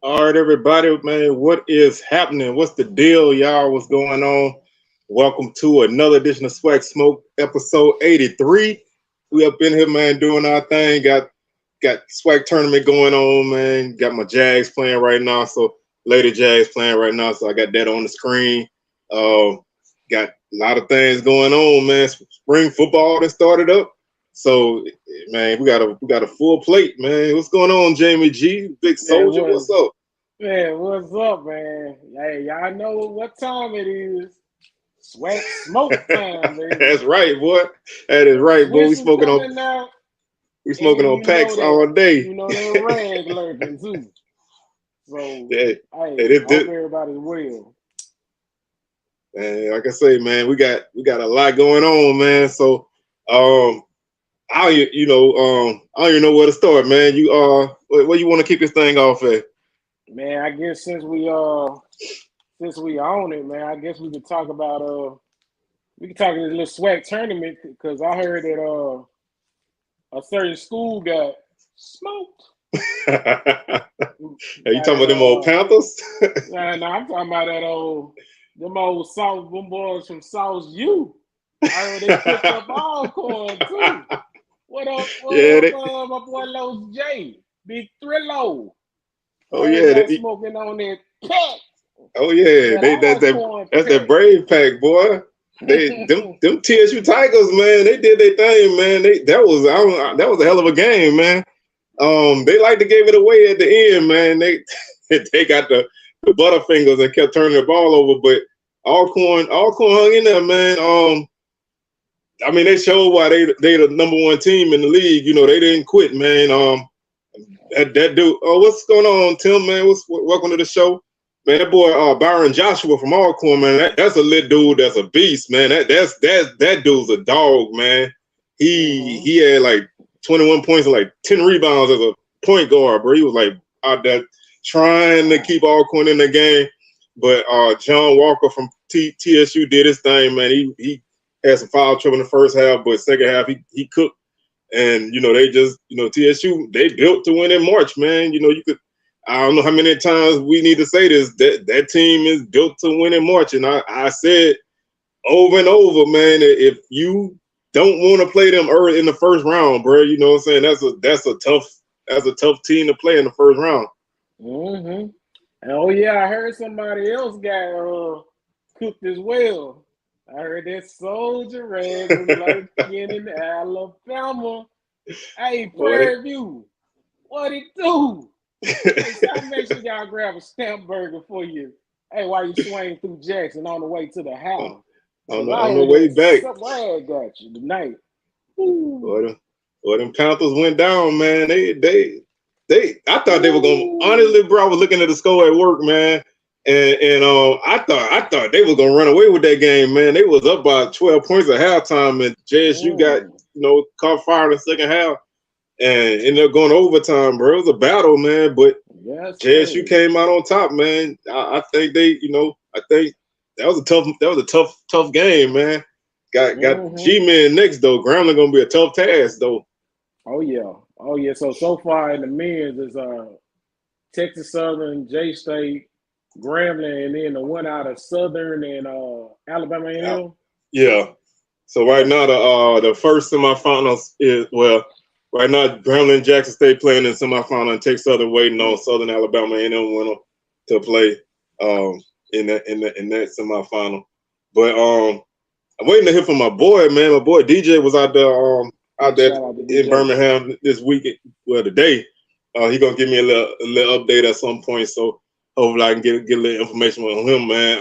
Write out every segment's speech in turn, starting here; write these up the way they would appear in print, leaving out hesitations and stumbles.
All right, everybody, man, what is happening? What's the deal, y'all? What's going on? Welcome to another edition of SWAC Smoke, episode 83. We up in here, man, doing our thing. Got SWAC Tournament going on, man. Got my Jags playing right now, so Lady Jags playing right now, so I got that on the screen. Got a lot of things going on, man. Spring football that started up. So, man, we got a full plate, man. What's going on, Jamie G? Big Soldier, what's up? Man, what's up, man? Hey, y'all know what time it is. SWAC smoke time, man. That's right, boy. That is right, boy. We smoking on packs all day. You know they're rag lurking too. So, yeah, I hope everybody's well. Man, like I say, man, we got a lot going on, man. So, I don't even know where to start, man. Where you want to kick this thing off at? Man, I guess since we own it, man, I guess we could talk about this little SWAC tournament, because I heard that a certain school got smoked. Are you talking about them old Panthers? No, I'm talking about them boys from South U. I heard they picked up Alcorn too. What up, my boy Los J, Big Thrillo. Oh yeah, they smoking on that pack. Oh yeah, that's that Brave pack, boy. Them TSU Tigers, man, they did their thing, man. That was a hell of a game, man. They like to give it away at the end, man. They got the butterfingers and kept turning the ball over, but Alcorn hung in there, man. I mean, they showed why they the number one team in the league. You know, they didn't quit, man. That dude. Oh, what's going on, Tim? Man, welcome to the show, man. That boy, Byron Joshua from Alcorn, man. That's a lit dude. That's a beast, man. That dude's a dog, man. He had like 21 points and like 10 rebounds as a point guard, bro. He was like out there trying to keep Alcorn in the game. But John Walker from TSU did his thing, man. He had some foul trouble in the first half, but second half he cooked. And they just TSU, they built to win in March, man. I don't know how many times we need to say this, that team is built to win in March. And I said over and over, man, if you don't want to play them early in the first round, bro, you know what I'm saying? That's a tough team to play in the first round. Mm-hmm. Oh yeah, I heard somebody else got cooked as well. I heard that Soldier Red was like in Alabama. Hey, Prairie View, what it do? Hey, make sure y'all grab a stamp burger for you. Hey, while you swing through Jackson on the way to the house. On the way back. Somebody got you tonight. Well, them Panthers went down, man. I thought they were going to, honestly, bro, I was looking at the score at work, man. And I thought they were gonna run away with that game, man. They was up by 12 points at halftime, and JSU got caught fire in the second half, and ended up going to overtime, bro. It was a battle, man. But JSU came out on top, man. I think I think that was a tough game, man. Got G-Men next though. Grambling gonna be a tough task though. Oh yeah. So far in the men's is Texas Southern, J-State, Grambling, and then the one out of Southern and Alabama A&M. Yeah. So right now the first semifinals is right now Grambling and Jackson State playing in semifinal, and Texas Southern waiting on Southern Alabama A&M winner to play in that semifinal. But I'm waiting to hear from my boy, man. My boy DJ was out there in Birmingham this weekend. Well, today he gonna give me a little update at some point. So hopefully I can get a little information on him, man.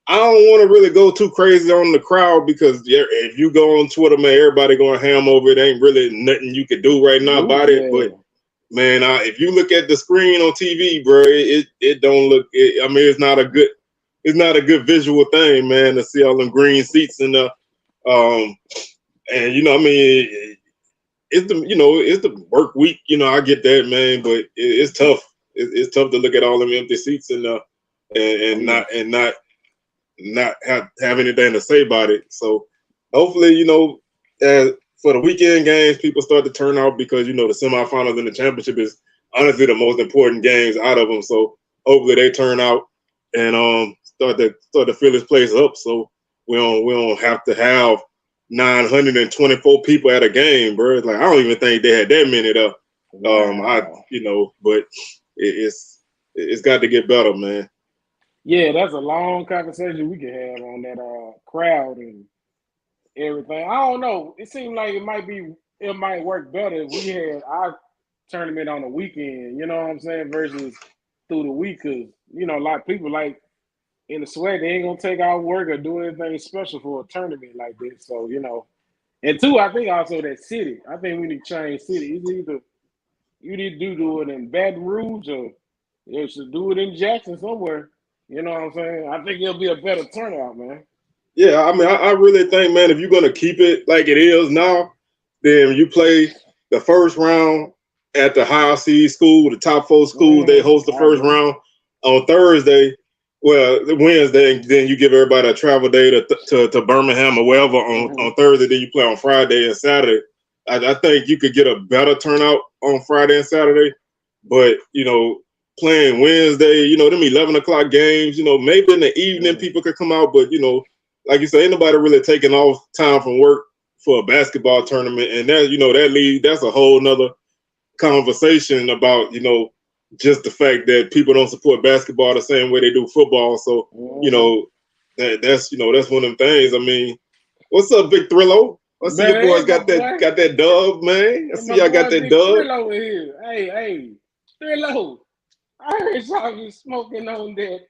I don't want to really go too crazy on the crowd, because if you go on Twitter, man, everybody going ham over it. Ain't really nothing you could do right now about it. But man, if you look at the screen on TV, bro, it don't look. It's not a good visual thing, man, to see all them green seats and and it's the work week. I get that, man, but it's tough. It's tough to look at all them empty seats and not have anything to say about it. So hopefully, for the weekend games, people start to turn out, because the semifinals and the championship is honestly the most important games out of them. So hopefully they turn out and start to fill this place up. So we don't have to have 924 people at a game, bro. Like I don't even think they had that many though. Wow. But it's got to get better, man. Yeah, that's a long conversation we can have on that crowd and everything. I don't know. It seems like it might work better if we had our tournament on the weekend, you know what I'm saying, versus through the week. Because, a lot of people like in the SWAC, they ain't going to take out work or do anything special for a tournament like this. So, and two, I think also that city. I think we need to change city. It's either you need to do it in Baton Rouge or you should do it in Jackson somewhere. You know what I'm saying? I think it'll be a better turnout, man. Yeah, I mean, I really think, man, if you're going to keep it like it is now, then you play the first round at the higher seed school, the top 4 schools. They host the first round on Thursday. Well, the Wednesday, then you give everybody a travel day to Birmingham or wherever on Thursday. Then you play on Friday and Saturday. I think you could get a better turnout on Friday and Saturday. But, playing Wednesday, them 11 o'clock games, maybe in the evening people could come out. But, like you say, ain't nobody really taking off time from work for a basketball tournament. And that that's a whole nother conversation about, just the fact that people don't support basketball the same way they do football. So, that's one of them things. I mean, what's up, Big Thrillo? I see your boys got that dub, man. I see y'all got that dub. Thrillo here. Hey, Thrillo. I heard y'all be smoking on that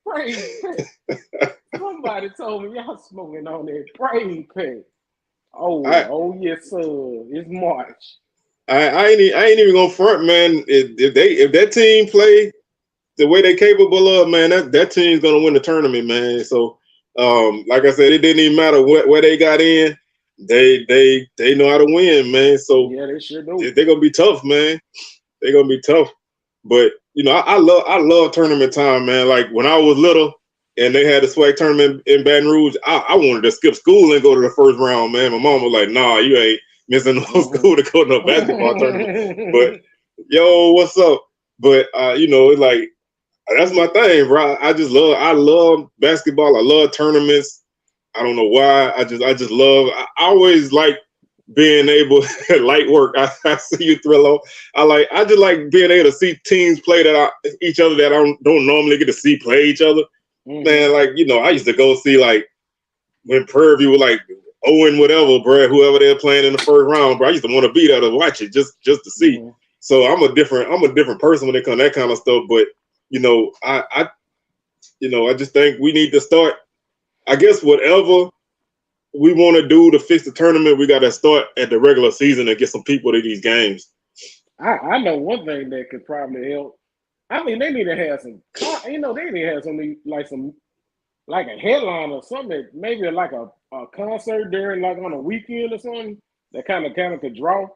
praise pack. Somebody told me y'all smoking on that praise pack. Oh yes, sir. It's March. I ain't even gonna front, man. If that team play the way they capable of, man, that team's gonna win the tournament, man. So, like I said, it didn't even matter where they got in. They know how to win, man. So yeah, they sure do. They're gonna be tough, man. They're gonna be tough. But I love tournament time, man. Like when I was little and they had the SWAC tournament in Baton Rouge, I wanted to skip school and go to the first round, man. My mom was like, "Nah, you ain't missing no school to go to a basketball tournament." But yo, what's up? But it's like that's my thing, bro. I love basketball. I love tournaments. I don't know why. I just love. I always like being able light work. I see you, Thrillo. I just like being able to see teams play each other that I don't normally get to see play each other. Man, I used to go see when Prairie View was like Owen whatever, bro, whoever they're playing in the first round, bro. I used to want to be there to watch it just to see. So I'm a different person when it comes to that kind of stuff. But I just think we need to start. I guess whatever we want to do to fix the tournament, we got to start at the regular season and get some people to these games. I know one thing that could probably help. I mean, they need to have some, they need to have something like a headline or something, maybe like a concert during on a weekend or something that kind of could draw.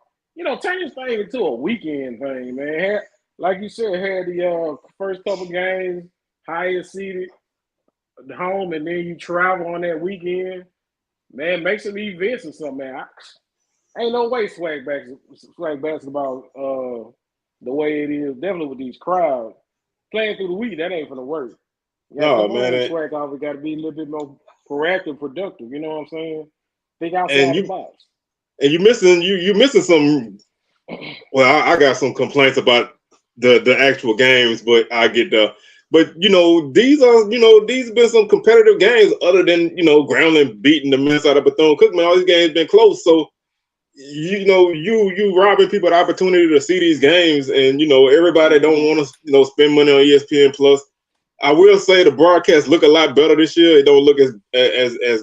Turn this thing into a weekend thing, man. Like you said, had the first couple games, highest seeded home, and then you travel on that weekend. Man, make some events or something, man. Ain't no way SWAC basketball the way it is, definitely with these crowds. Playing through the week, that ain't gonna work. No, man. SWAC always got to be a little bit more proactive, productive. You know what I'm saying? Think outside the box. And you missing some. Well, I got some complaints about the actual games, but I get the. But these have been some competitive games other than Grambling beating the mess out of Bethune-Cookman. All these games been close, so you robbing people the opportunity to see these games, and everybody don't want to spend money on ESPN Plus. I will say the broadcast look a lot better this year. It don't look as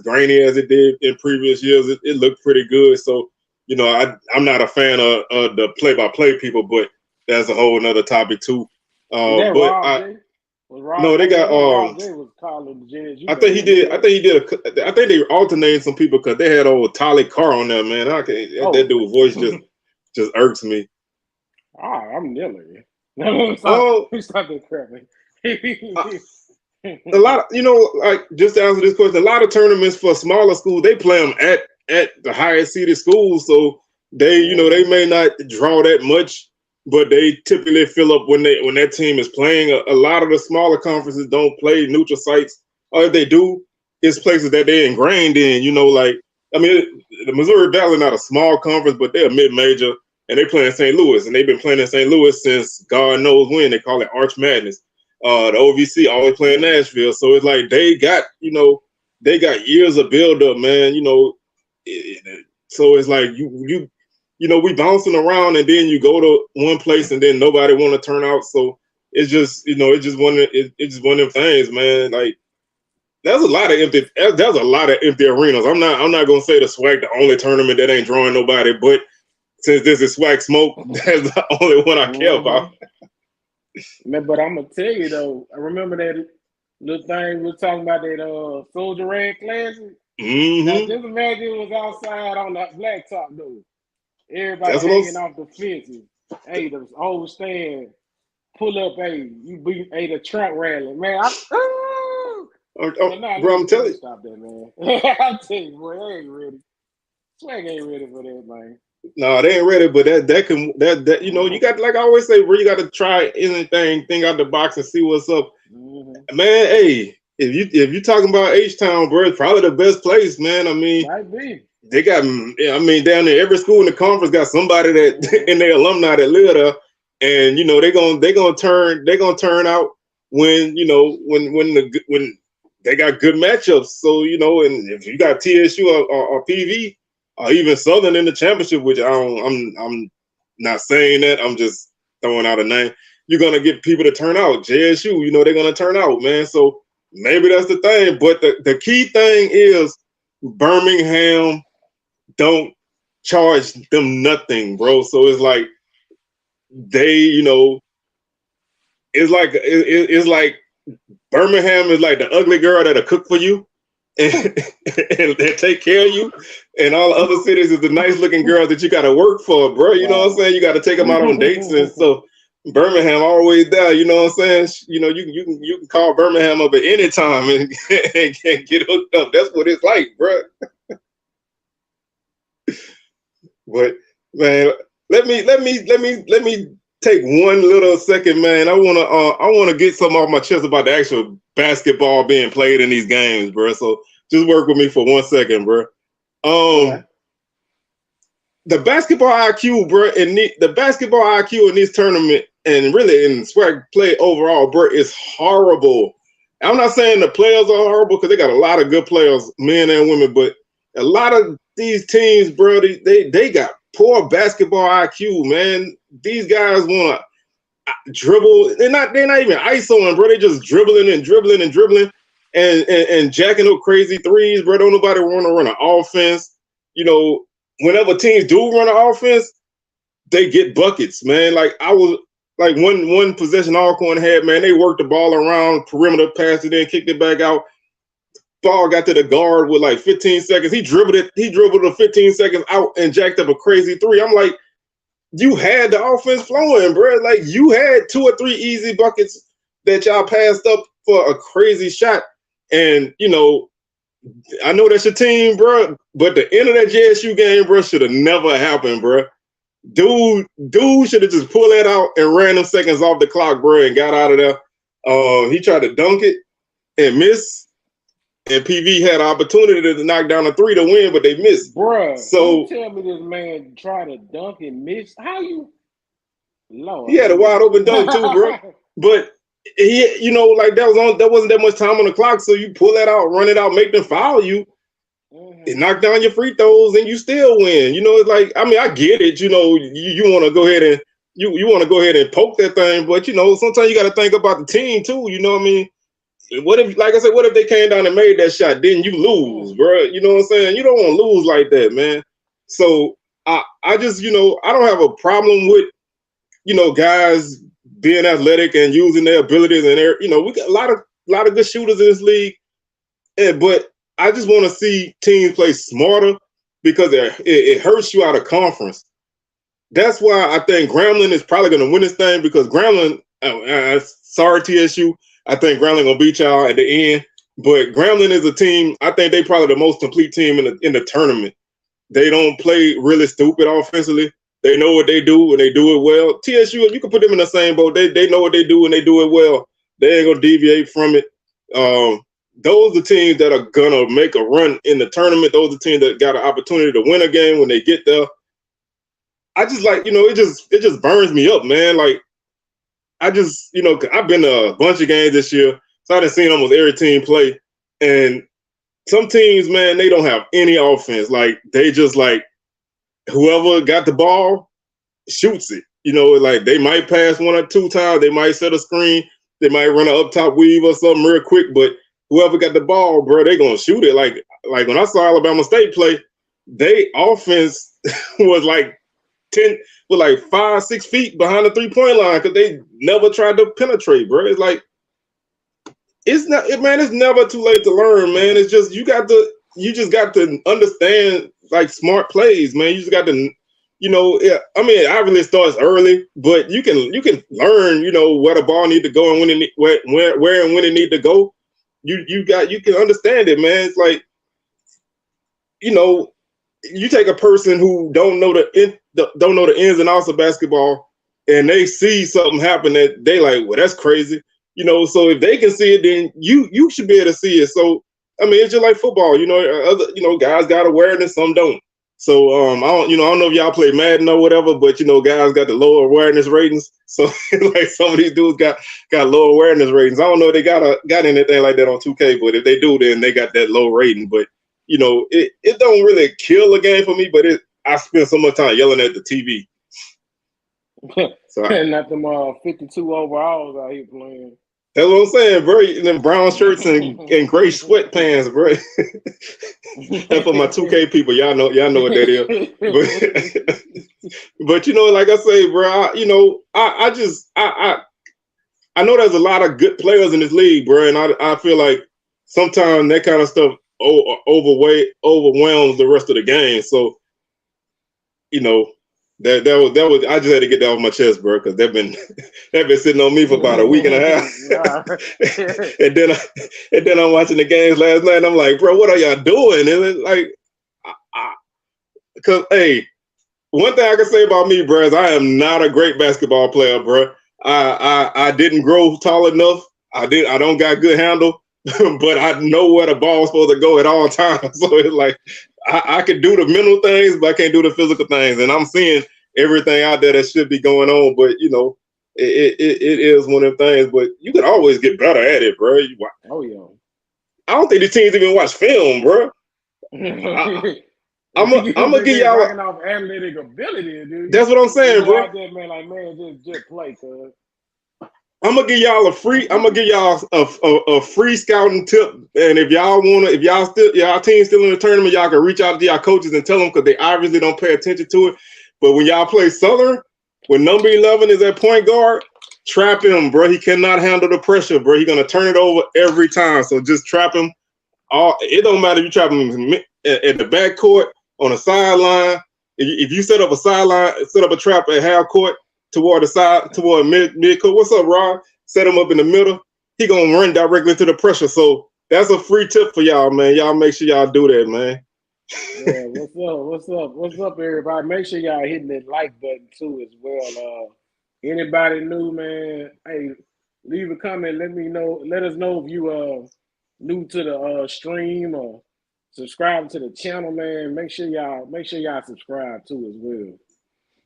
grainy as it did in previous years. It looked pretty good. So I'm not a fan of the play-by-play people, but that's a whole another topic too. No, they got was calling the I think he did. I think they alternated some people because they had old Tolly Carr on there, man. That dude's voice just irks me. I'm kneeling. Stop that crap. A lot, just to answer this question, a lot of tournaments for smaller schools, they play them at the highest seeded schools, so they may not draw that much but they typically fill up when that team is playing. A lot of the smaller conferences don't play neutral sites, or if they do, it's places that they're ingrained in. You know, like I mean, the Missouri Valley not a small conference, but they're mid-major, and they play in St. Louis, and they've been playing in St. Louis since God knows when. They call it Arch Madness. The OVC always playing Nashville, so it's like they got years of build up, man. You know, so it's like you know, we bouncing around, and then you go to one place, and then nobody want to turn out. So it's just, you know, it's just one of them things, man. Like there's a lot of empty arenas. I'm not gonna say the SWAC the only tournament that ain't drawing nobody, but since this is SWAC Smoke, that's the only one I care about. Man, but I'm gonna tell you though, I remember that little thing we were talking about, that Soldier Red Classic. Now just imagine it was outside on that blacktop though. Everybody hanging off the fences. Hey, the whole stand pull up. Hey, you beat the truck rally, man. Bro, I'm telling you, stop that, man. I'm telling you, boy, they ain't ready. SWAC ain't ready for that, man. No, they ain't ready, but that you know, you got, like I always say, bro, you got to try anything, think out the box and see what's up. Man, hey, if you talking about H-Town, bro, it's probably the best place, man. I mean, might be. They got, I mean, down there, every school in the conference got somebody that in their alumni that live there, and you know they gonna turn out when, you know, when they got good matchups. So, you know, and if you got TSU or PV or even Southern in the championship, which I'm not saying that, I'm just throwing out a name, you're gonna get people to turn out. JSU, you know, they're gonna turn out, man. So maybe that's the thing, but the key thing is Birmingham don't charge them nothing, bro. So it's like they, you know, it's like Birmingham is like the ugly girl that'll cook for you and they take care of you, and all the other cities is the nice looking girls that you got to work for, bro. You know what I'm saying? You got to take them out on dates, and so Birmingham always there. You know what I'm saying? You know, you can call Birmingham up at any time and get hooked up. That's what it's like, bro. But man, let me take one little second, man. I wanna get something off my chest about the actual basketball being played in these games, bro. So just work with me for 1 second, bro. The basketball IQ, bro, and the basketball IQ in this tournament, and really in SWAC play overall, bro, is horrible. I'm not saying the players are horrible, because they got a lot of good players, men and women, but a lot of these teams, bro, they got poor basketball IQ, man. These guys want to dribble. They're not even isoing, bro. They just dribbling and jacking up crazy threes, bro. Don't nobody want to run an offense. You know, whenever teams do run an offense, they get buckets, man. Like I was like one possession Alcorn had, man. They worked the ball around perimeter, passed it in, kicked it back out. Ball got to the guard with like 15 seconds. He dribbled the 15 seconds out and jacked up a crazy three. I'm like, you had the offense flowing, bro. Like you had 2 or 3 easy buckets that y'all passed up for a crazy shot. And you know, I know that's your team, bro, but the end of that JSU game, bro, should have never happened, bro. Dude should have just pulled that out and ran them seconds off the clock, bro, and got out of there. He tried to dunk it and miss. And PV had an opportunity to knock down a 3 to win, but they missed. Bruh, so you tell me this man tried to dunk and miss. How you? Lord, he had a wide open dunk too, bro. But he, you know, like there wasn't that much time on the clock, so you pull that out, run it out, make them foul you, and knock down your free throws, and you still win. You know, it's like, I mean, I get it. You know, you want to go ahead and you want to go ahead and poke that thing, but you know, sometimes you got to think about the team too. You know what I mean? What if, like I said, what if they came down and made that shot? Then you lose, bro. You know what I'm saying? You don't want to lose like that, man. So I just, you know, I don't have a problem with, you know, guys being athletic and using their abilities, and their, you know, we got a lot of good shooters in this league. But I just want to see teams play smarter, because it hurts you out of conference. That's why I think Grambling is probably going to win this thing, because Grambling, sorry TSU, I think Grambling gonna beat y'all at the end, but Grambling is a team. I think they probably the most complete team in the tournament. They don't play really stupid offensively. They know what they do and they do it well. TSU, you can put them in the same boat. They know what they do and they do it well. They ain't gonna deviate from it. Those are the teams that are gonna make a run in the tournament. Those are the teams that got an opportunity to win a game when they get there. I just like, it just burns me up, man. Like, I just, I've been to a bunch of games this year, so I done seen almost every team play. And some teams, man, they don't have any offense. Like, they just like, whoever got the ball shoots it. Like they might pass one or two times, they might set a screen, they might run an up top weave or something real quick, but whoever got the ball, bro, they gonna shoot it. Like when I saw Alabama State play, they offense was like 5-6 feet behind the 3-point line because they never tried to penetrate, bro. It's like it's never too late to learn, man. It's just you just got to understand like smart plays, man. You just got to obviously it starts early, but you can learn, where the ball need to go and where and when it need to go. You can understand it, man. It's like, you take a person who don't know the ins and outs of basketball, and they see something happen that they like, well, that's crazy, So if they can see it, then you should be able to see it. So I mean, it's just like football, other guys got awareness, some don't. So I don't know if y'all play Madden or whatever, but guys got the lower awareness ratings. So like some of these dudes got low awareness ratings. I don't know if they got anything like that on 2K, but if they do, then they got that low rating. But it don't really kill a game for me, but I spend so much time yelling at the TV. So not them 52 overalls out here playing. That's what I'm saying, bro. Them brown shirts and gray sweatpants, bro. That's for my 2K people. Y'all know what that is. But like I say, bro, I know there's a lot of good players in this league, bro, and I feel like sometimes that kind of stuff overwhelms the rest of the game. So, that was I just had to get that off my chest, bro, because they've been sitting on me for about a week and a half. and then I'm watching the games last night and I'm like, bro, what are y'all doing? And it's like, because hey, one thing I can say about me, bro, is I am not a great basketball player, bro. I didn't grow tall enough. I don't got good handle, but I know where the ball's supposed to go at all times. So it's like I can do the mental things, but I can't do the physical things. And I'm seeing everything out there that should be going on, but it is one of them things. But you can always get better at it, bro. Oh yeah. I don't think the teams even watch film, bro. I'm gonna give y'all off analytic ability, dude. That's what I'm saying, bro. There, man, just play, cuz. I'm gonna give y'all a free scouting tip, and if y'all team still in the tournament, y'all can reach out to y'all coaches and tell them, because they obviously don't pay attention to it. But when y'all play Southern, when number 11 is at point guard, trap him, bro. He cannot handle the pressure, bro. He's gonna turn it over every time. So just trap him. It don't matter if you trap him at the back court, on a sideline. If you set up a trap at half court, toward the side, toward mid court. What's up, Rod? Set him up in the middle. He gonna run directly to the pressure. So that's a free tip for y'all, man. Y'all make sure y'all do that, man. Yeah, what's up, everybody? Make sure y'all hitting that like button too as well. Anybody new, man? Hey, leave a comment. Let us know if you new to the stream or subscribe to the channel, man. Make sure y'all subscribe too as well.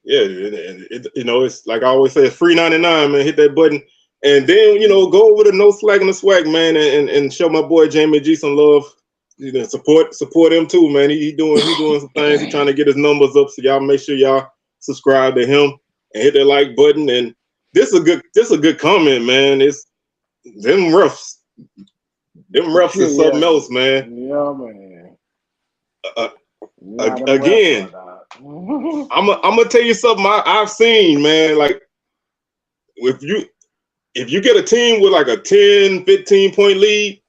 Yeah, it's like I always say, it's free 99, man. Hit that button, and then go over to No Slack and the SWAC, man, and show my boy Jamie G some love. Support him too, man. He doing some things. He's trying to get his numbers up, so y'all make sure y'all subscribe to him and hit that like button. And this is a good comment, man. It's them refs. Them refs is something else, man. Yeah, man. Again, I'm gonna tell you something I've seen, man. Like if you get a team with like a 10, 15 point lead,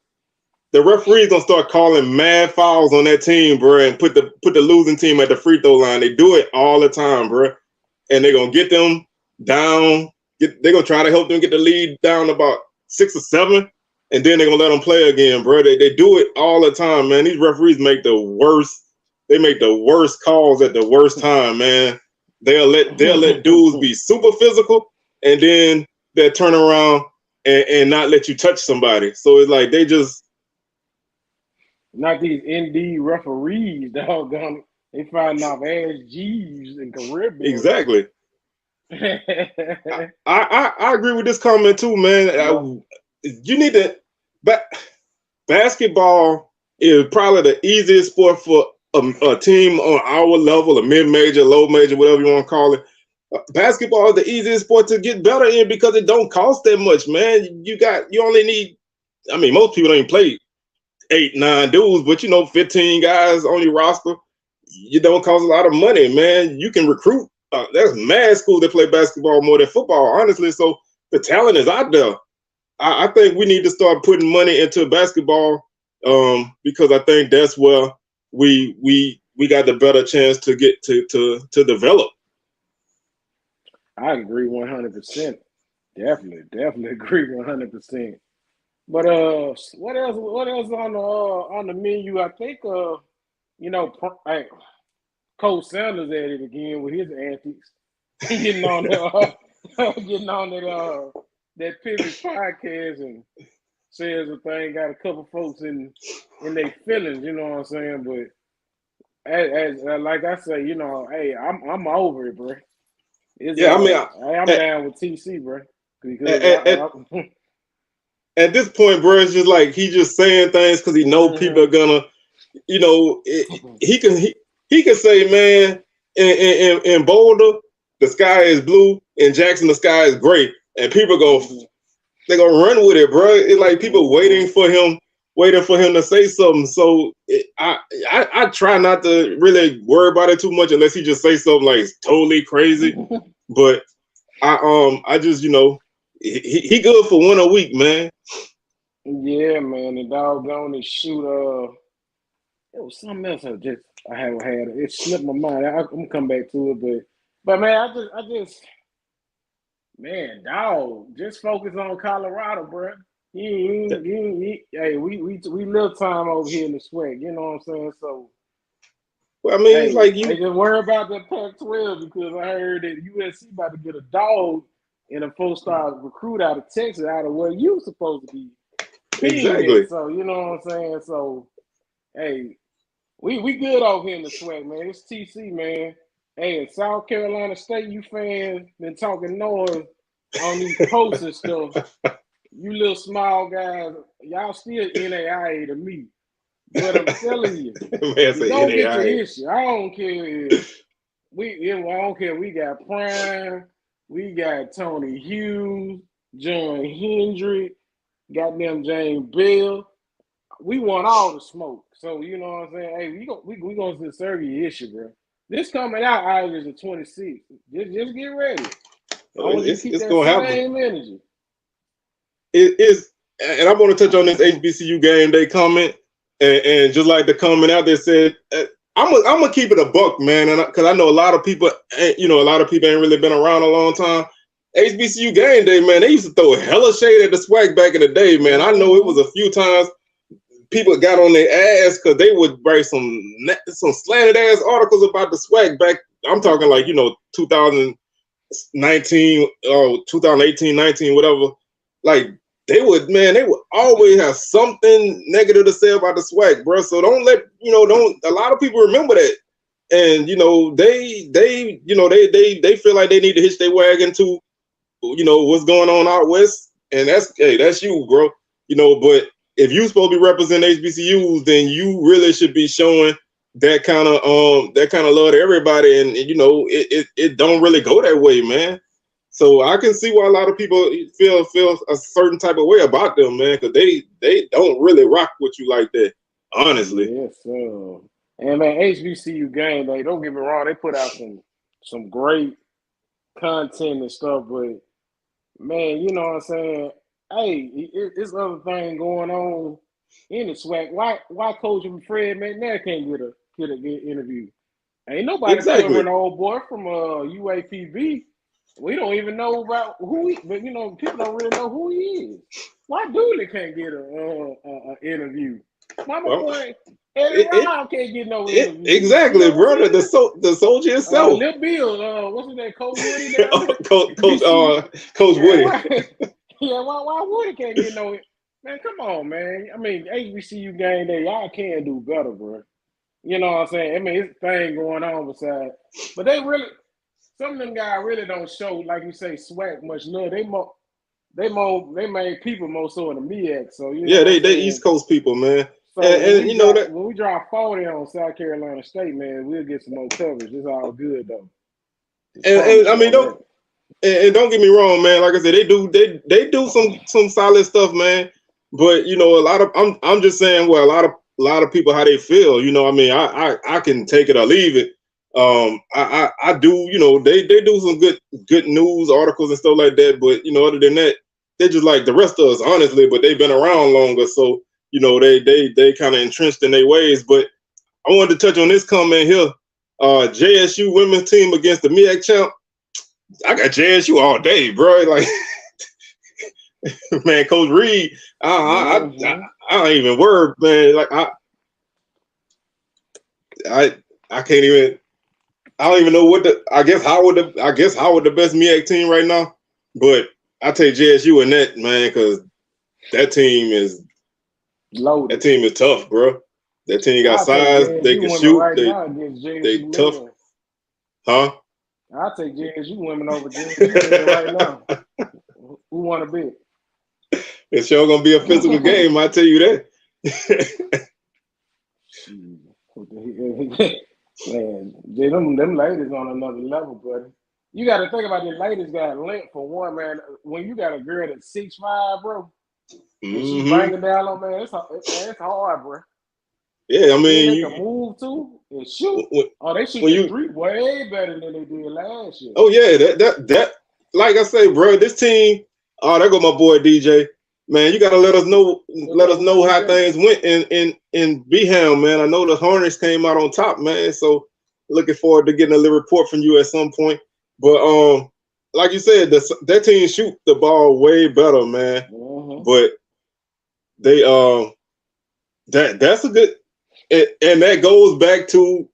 the referee's gonna start calling mad fouls on that team, bro, and put the losing team at the free throw line. They do it all the time, bro, and they're gonna get them down. They're gonna try to help them get the lead down about 6 or 7, and then they're gonna let them play again, bro. They do it all the time, man. These referees make the worst. They make the worst calls at the worst time, man. They'll let dudes be super physical, and then they'll turn around and not let you touch somebody. So it's like they just not these ND referees, doggone. They find off ass G's and career builders. Exactly. I agree with this comment too, man. Yeah. You need to. Basketball is probably the easiest sport for a team on our level, a mid-major, low major, whatever you want to call it. Basketball is the easiest sport to get better in because it don't cost that much, man. You only need. I mean, most people don't even play 8, 9 dudes, but 15 guys on your roster. You don't cost a lot of money, man. You can recruit. There's mad schools that play basketball more than football, honestly. So the talent is out there. I think we need to start putting money into basketball because I think that's where we got the better chance to get to develop. I agree 100%. Definitely agree 100%. But what else on the menu? I think Coach Sanders at it again with his antics. getting on that Pivot podcast and says a thing. Got a couple folks in their feelings. You know what I'm saying? But as like I say, hey, I'm over it, bro. I'm down with TC, bro. Because at this point, bro, it's just like he's just saying things because he know people are gonna, he can say, man, in Boulder the sky is blue, in Jackson the sky is gray, and people they're gonna run with it, bro. It's like people waiting for him to say something. So I try not to really worry about it too much unless he just say something like it's totally crazy. But I just he good for one a week, man. Yeah, man. The doggone it shoot. It was something else I haven't had. It slipped my mind. I'm gonna come back to it, but man, I just man, dog, just focus on Colorado, bro. Hey, we live time over here in the SWAC. You know what I'm saying? So, well, I mean, it's like you. They just worry about that Pac-12 because I heard that USC about to get a dog and a 4-star recruit out of Texas, out of where you supposed to be. Exactly. So you know what I'm saying. So, hey, we good over here in the SWAC, man. It's TC, man. Hey, South Carolina State, you fans been talking noise on these posts and stuff. You little small guys, y'all still NAIA to me. But I'm telling you, you don't get your issue. I don't care. I don't care. We got Prime, we got Tony Hughes, John Hendrick, goddamn James Bell. We want all the smoke. So you know what I'm saying? Hey, we gonna serve your issue, bro. This coming out August the 26th. Just get ready. It's gonna happen. Energy. It is, and I want to touch on this HBCU game day comment, and just like the comment out there said, I'm gonna keep it a buck, man, and because I know a lot of people, ain't really been around a long time. HBCU game day, man, they used to throw hella shade at the SWAC back in the day, man. I know it was a few times people got on their ass because they would write some slanted ass articles about the SWAC back. I'm talking like 2019 or 2018, 19, whatever. Like they would always have something negative to say about the SWAC, bro. So don't let a lot of people remember that, and they feel like they need to hitch their wagon to what's going on out west, and that's you, bro. But if you're supposed to be representing HBCUs, then you really should be showing that kind of love to everybody, and it don't really go that way, man. So I can see why a lot of people feel a certain type of way about them, man, because they don't really rock with you like that, honestly. Yes, sir. And man, HBCU game day, don't get me wrong, they put out some great content and stuff, but man, you know what I'm saying? Hey, it's other thing going on in the SWAC. Why Coach Fred McNair can't get an interview? Ain't nobody covering the old boy from UAPB. We don't even know about who he, but people don't really know who he is. Why Dooley can't get an interview? My boy, Eddie Ryan can't get no interview. Exactly, you know bro. The soldier himself. Lil Bill, what's his name? Coach Woody Coach Woody. Right. Yeah, why Woody can't get no? Man, come on, man. I mean, HBCU game day, y'all can do better, bro. You know what I'm saying? I mean, it's a thing going on beside, but they really, some of them guys really don't show, like you say, SWAC much love. They made people more so in the MEAC. So you know they East Coast people, man. So and you know that when we drop 40 on South Carolina State, man, we'll get some more coverage. It's all good though. And I mean, don't get me wrong, man. Like I said, they do some solid stuff, man. But you know, a lot of I'm just saying, well, a lot of people how they feel. You know, I mean, I can take it or leave it. I do. You know, they do some good news articles and stuff like that. But you know, other than that, they're just like the rest of us, honestly. But they've been around longer, so. You know, they kind of entrenched in their ways. But I wanted to touch on this comment here. JSU women's team against the MEAC champ. I got JSU all day, bro. Like, man, Coach Reed, I don't even worry, man. Like, I can't even. I don't even know what I guess Howard the best MEAC team right now. But I take JSU in that, man, because that team is. Loaded. That team is tough, bro. That team got size. They can shoot. Right they tough. Women. Huh? I'll take JSU women over JSU right now. Who want to bet? It's sure gonna be a physical game. I tell you that. Man, them ladies on another level, buddy. You got to think about the ladies got length for one, man. When you got a girl that's 6'5", bro. And she banging down on, man, it's hard, bro. Yeah, I mean, they can move too and shoot. They shoot the three way better than they did last year. Oh yeah, that like I say, bro, this team. Oh, there go my boy DJ. Man, you gotta let us know how things went in Beham, man. I know the Hornets came out on top, man. So looking forward to getting a little report from you at some point. But like you said, that team shoot the ball way better, man. But they that's a good, and that goes back to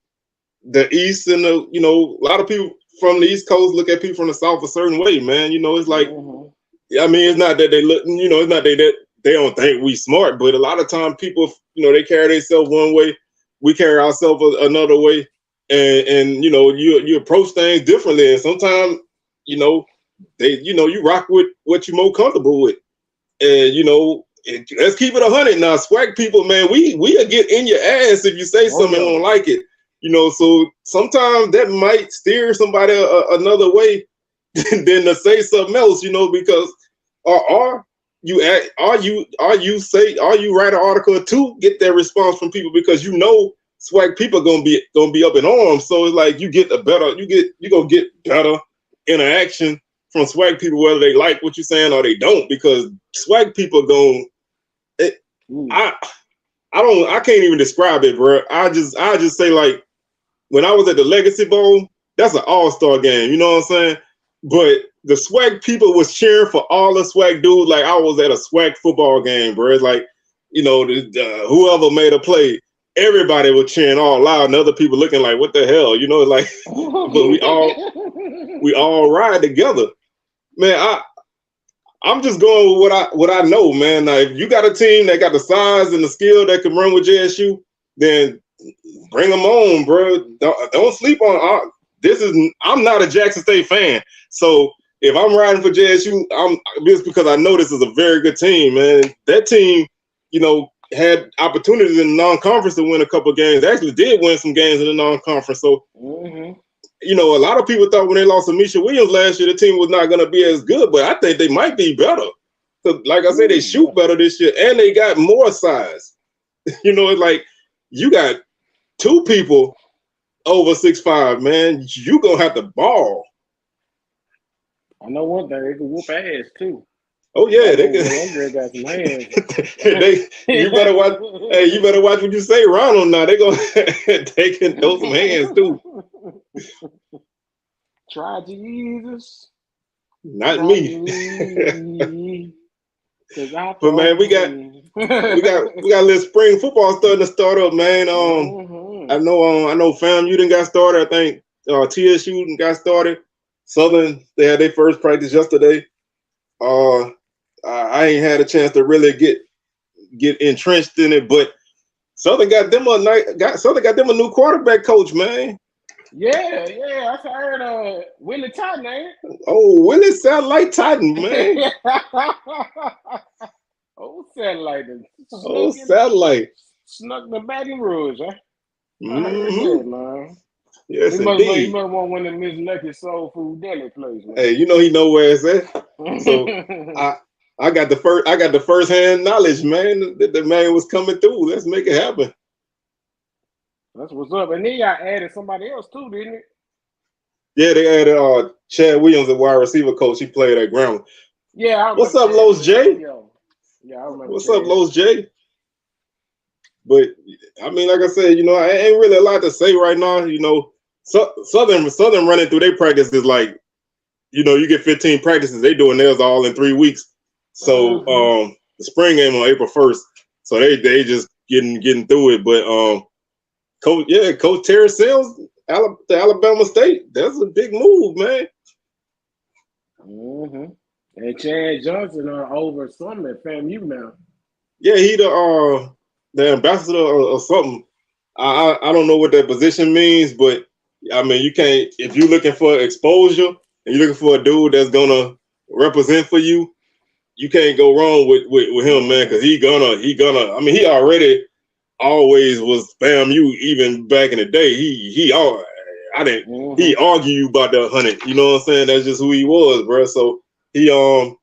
the East and the, you know, a lot of people from the East Coast look at people from the South a certain way, man. You know, it's like, I mean, it's not that they look, you know, it's not that they don't think we smart, but a lot of time people, you know, they carry themselves one way, we carry ourselves another way, and you know, you approach things differently, and sometimes, you know, you rock with what you're more comfortable with. And you know, let's keep it 100 now. SWAC people, man, we'll get in your ass if you say something and don't like it. You know, so sometimes that might steer somebody another way than to say something else. You know, because are you write an article to get that response from people, because you know SWAC people gonna be up in arms. So it's like you're gonna get better interaction from SWAC people, whether they like what you're saying or they don't, because SWAC people I can't even describe it, bro. I just say, like, when I was at the Legacy Bowl, that's an all-star game, you know what I'm saying? But the SWAC people was cheering for all the SWAC dudes like I was at a SWAC football game, bro. It's like, you know, whoever made a play, everybody was cheering all loud, and other people looking like, what the hell, you know, like, but we all ride together, man. I'm just going with what I know, man. Now, if you got a team that got the size and the skill that can run with JSU, then bring them on, bro. Don't sleep on. I'm not a Jackson State fan, so if I'm riding for JSU, just because I know this is a very good team, man. That team, you know, had opportunities in the non-conference to win a couple of games. They actually did win some games in the non-conference. So, you know, a lot of people thought when they lost to Misha Williams last year, the team was not going to be as good, but I think they might be better. So, like I said, they shoot better this year, and they got more size. You know, it's like you got two people over 6'5", man. You going to have to ball. I know one thing, they can whoop ass, too. Oh yeah, they can. Got some hands. You better watch. Hey, you better watch what you say, Ronald. Now they can throw some hands too. Try Jesus. Not me. But man, we got we got a little spring football starting to start up, man. I know FAMU done got started. I think TSU done got started. Southern, they had their first practice yesterday. I ain't had a chance to really get entrenched in it, but Southern got them a new quarterback coach, man. Yeah, I heard Willie Totten, ain't it? Oh, Willie Satellite Totten, man. Satellite. Satellite. Snuck the Baton Rouge, huh? Mm-hmm. Man. Yes, he indeed. must want one of Miss Lucky Soul Food Deli place, man. Hey, you know he know where it's at. So I got the first hand knowledge, man, that the man was coming through. Let's make it happen. That's what's up. And then y'all added somebody else too, didn't it? Yeah, they added Chad Williams, the wide receiver coach. He played at Grambling. Yeah. What's up, Los J? Yeah, I remember. What's up, Los J? But I mean, like I said, you know, I ain't really a lot to say right now. You know, Southern running through their practices like, you know, you get 15 practices. They doing theirs all in 3 weeks. So the spring game on April 1st. So they just getting through it. But Coach Terry Sims, the Alabama State. That's a big move, man. And Chad Johnson over something at FAMU now. Yeah, he the ambassador or something. I don't know what that position means, but I mean, you can't, if you're looking for exposure and you're looking for a dude that's gonna represent for you, you can't go wrong with him, man, because he gonna. I mean, he already always was FAMU even back in the day. He argue you about the 100. You know what I'm saying? That's just who he was, bro. So he gonna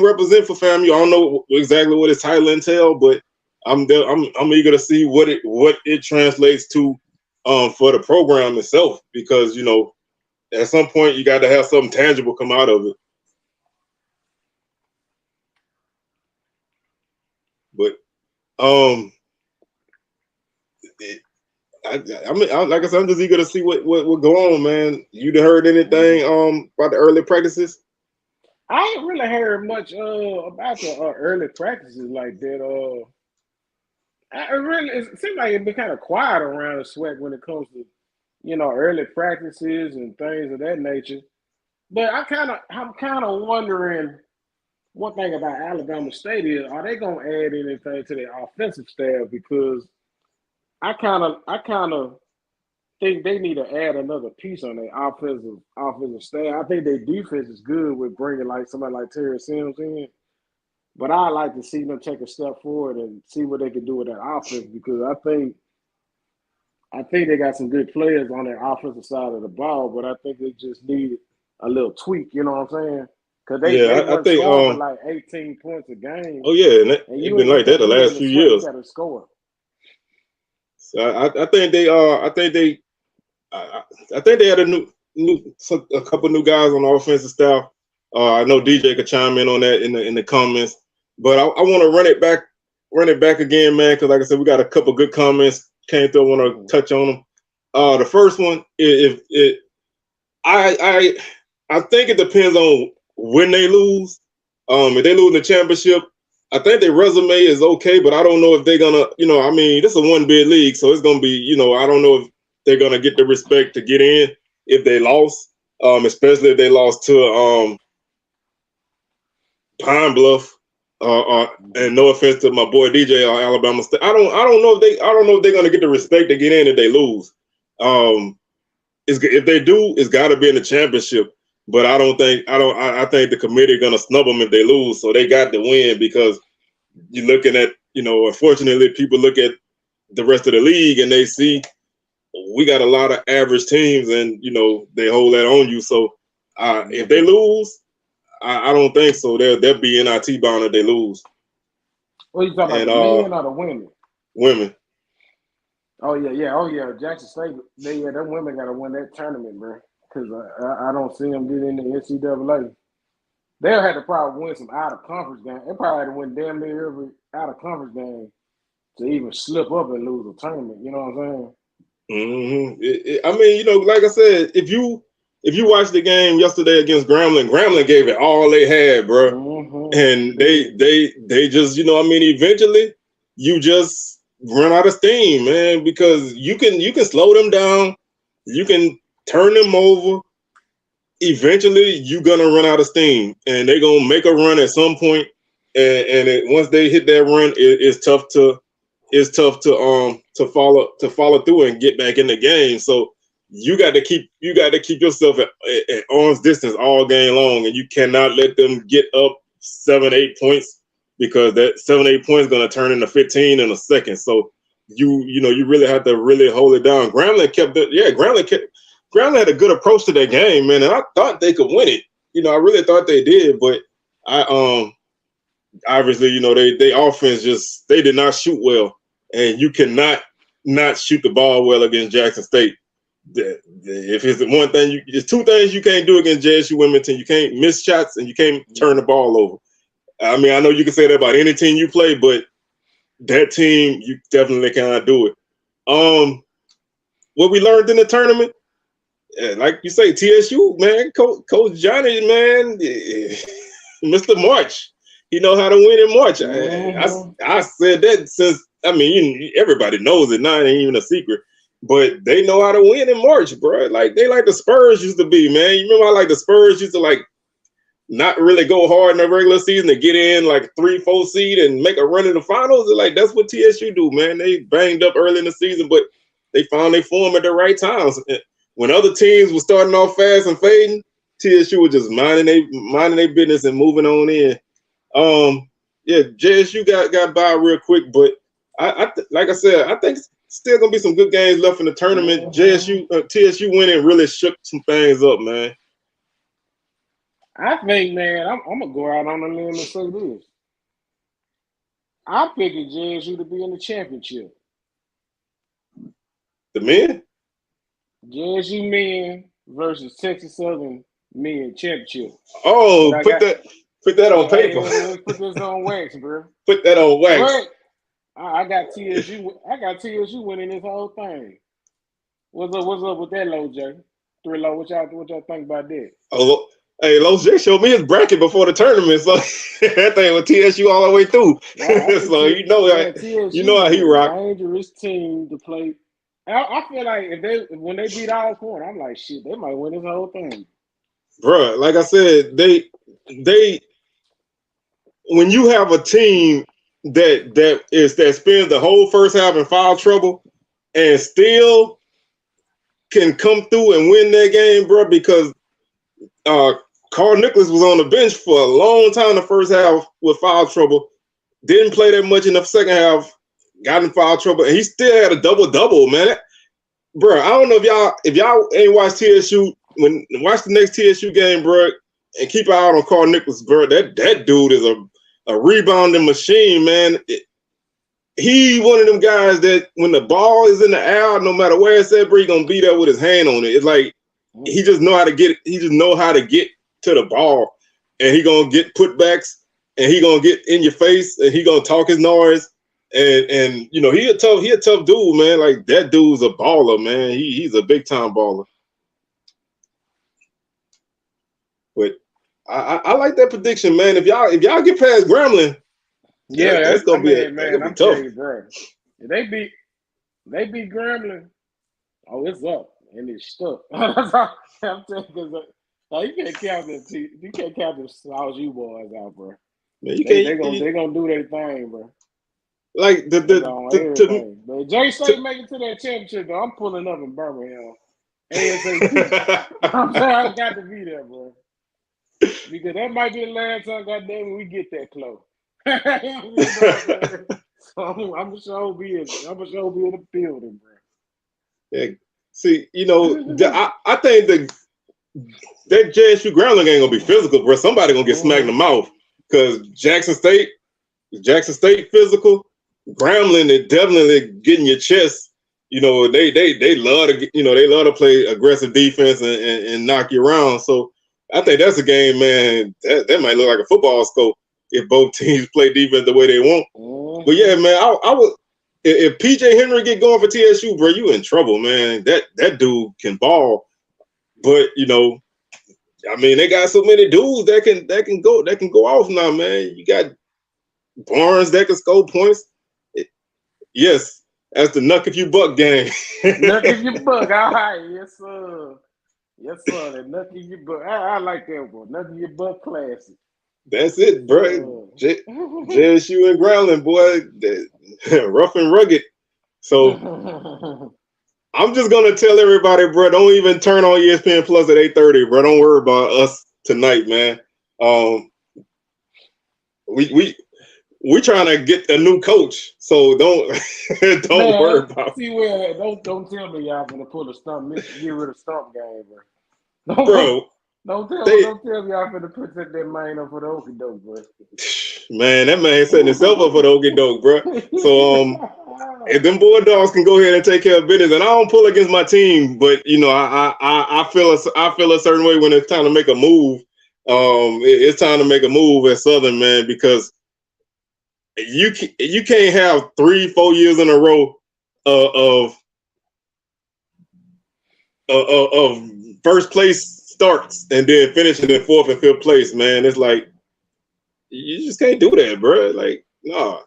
represent for FAMU. I don't know exactly what his title entail, but I'm eager to see what it translates to for the program itself, because you know at some point you got to have something tangible come out of it. But I mean, like I said, I'm just eager to see what go on, man. You heard anything about the early practices? I ain't really heard much about the early practices like that. It seems like it's been kind of quiet around the SWAC when it comes to, you know, early practices and things of that nature. But I'm kind of wondering, one thing about Alabama State is, are they gonna add anything to their offensive staff? Because I kind of think they need to add another piece on their offensive staff. I think their defense is good with bringing like somebody like Terry Sims in, but I like to see them take a step forward and see what they can do with that offense, because I think they got some good players on their offensive side of the ball, but I think they just need a little tweak. You know what I'm saying? Because they were scoring for like 18 points a game. Oh yeah, and you've been like that the last few years. You got to score. So I think they had a couple new guys on the offensive staff. I know DJ could chime in on that in the comments, but I want to run it back again, man, because like I said, we got a couple good comments came through. I want to touch on them. The first one, I think it depends on when they lose. If they lose in the championship, I think their resume is okay, but I don't know if they're gonna, you know, I mean, this is a one bid league, so it's gonna be, you know, I don't know if they're gonna get the respect to get in if they lost, especially if they lost to Pine Bluff. And no offense to my boy DJ or Alabama State, I don't know if they're gonna get the respect to get in if they lose. If they do, it's got to be in the championship. But I think the committee gonna snub them if they lose. So they got to win, because you're looking at, you know, unfortunately, people look at the rest of the league and they see we got a lot of average teams, and you know they hold that on you. So if they lose, I don't think so. They'll be NIT bound if they lose. What are you talking about, the men or the women? Women. Oh yeah. Jackson State, them women got to win that tournament, bro. Because I don't see them get in the NCAA. They'll have to probably win some out-of-conference games. They probably had to win damn near every out-of-conference game to even slip up and lose a tournament. You know what I'm saying? Mm-hmm. I mean, you know, like I said, if you watched the game yesterday against Grambling gave it all they had, bro. And they just, eventually you just run out of steam, man, because you can slow them down, you can turn them over. Eventually you're gonna run out of steam, and they're gonna make a run at some point, and once they hit that run, it's tough to follow through and get back in the game. So you got to keep yourself at arm's distance all game long, and you cannot let them get up 7-8 points, because that 7-8 points is going to turn into 15 in a second. So you really have to really hold it down. Grambling Grambling had a good approach to that game, man, and I thought they could win it. I really thought they did, but obviously, they offense they did not shoot well, and you cannot not shoot the ball well against Jackson State. If it's one thing, there's two things you can't do against JSU Wilmington. You can't miss shots, and you can't turn the ball over. I mean, I know you can say that about any team you play, but that team, you definitely cannot do it. What we learned in the tournament, like you say, TSU, man, Coach Johnny, man, Mr. March. He know how to win in March. I said that since, everybody knows it now. It ain't even a secret. But they know how to win in March, bro. Like the Spurs used to be, man. You remember how like the Spurs used to not really go hard in the regular season to get in like 3-4 seed and make a run in the finals? That's what TSU do, man. They banged up early in the season, but they found their form at the right times. When other teams were starting off fast and fading, TSU was just minding their business and moving on in. JSU got by real quick, but like I said, I think still gonna be some good games left in the tournament. TSU winning really shook some things up, man. I think, man, I'm gonna go out on a limb and say this. I'm picking JSU to be in the championship. The men? JSU men versus Texas Southern men championship. Oh, put that on paper. Put this on wax, bro. Put that on wax. But I got TSU winning this whole thing. What's up with that, Low J? 3 Low, what y'all think about that? Oh, hey, Low J showed me his bracket before the tournament, so that thing with TSU all the way through. So you know how he rock. Dangerous team to play. I feel like when they beat Alcorn, I'm like, shit, they might win this whole thing. Bruh, like I said, they when you have a team that spends the whole first half in foul trouble and still can come through and win that game, bro, because Carl Nicholas was on the bench for a long time in the first half with foul trouble, didn't play that much in the second half, got in foul trouble, and he still had a double-double, man. Bro, I don't know if y'all ain't watched TSU, watch the next TSU game, bro, and keep an eye on Carl Nicholas, bro. That dude is a rebounding machine, man. He one of them guys that when the ball is in the air, no matter where it's at, bro, he gonna be there with his hand on it. It's like he just know how to get to the ball, and he gonna get putbacks, and he gonna get in your face, and he gonna talk his noise, and he a tough dude, man. Like that dude's a baller, man. He's a big time baller. But I like that prediction, man. If y'all get past Grambling, that's gonna be tough. You, bro. If they beat Grambling, it's up and it's stuck. I'm telling you, you can't count the South U boys out, bro. Man, they're gonna do their thing, bro. Like but Jay State make it to that championship, though. I'm pulling up in Birmingham. ASAP. I'm saying I got to be there, bro. Because that might be the last time, goddamn, we get that close. So I'm sure be in the building, bro. Yeah. See, I think that JSU Grambling ain't gonna be physical, bro. Somebody gonna get smacked in the mouth because Jackson State physical. Grambling is definitely getting your chest. They love to play aggressive defense and knock you around. So I think that's a game, man. That might look like a football scope if both teams play defense the way they want. But yeah, man, I would if PJ Henry get going for TSU, bro, you in trouble, man. That dude can ball, but I mean, they got so many dudes that can go off now, man. You got Barnes that can score points. Yes, that's the Nuck If You Buck game. Nuck If You Buck, all right, yes sir. Yes sir, the Nuck If You Buck. I like that one. Nuck If You Buck classic. That's it, bro. JSU and Grambling, boy, rough and rugged. So I'm just gonna tell everybody, bro, don't even turn on ESPN Plus at 8:30, bro. Don't worry about us tonight, man. We trying to get a new coach, so don't worry about. See where don't tell me y'all gonna pull a stump, get rid of stump game, bro. Don't tell me y'all finna put that man up for the okie doke, bro. Man, that man setting himself up for the okie doke, bro. So if them Bulldogs can go ahead and take care of business, and I don't pull against my team, but you know, I feel a certain way when it's time to make a move. It's time to make a move at Southern, man, because you can't have 3-4 years in a row of first place starts and then finishing in 4th and 5th place, man. It's like you just can't do that, bro. Like, nah.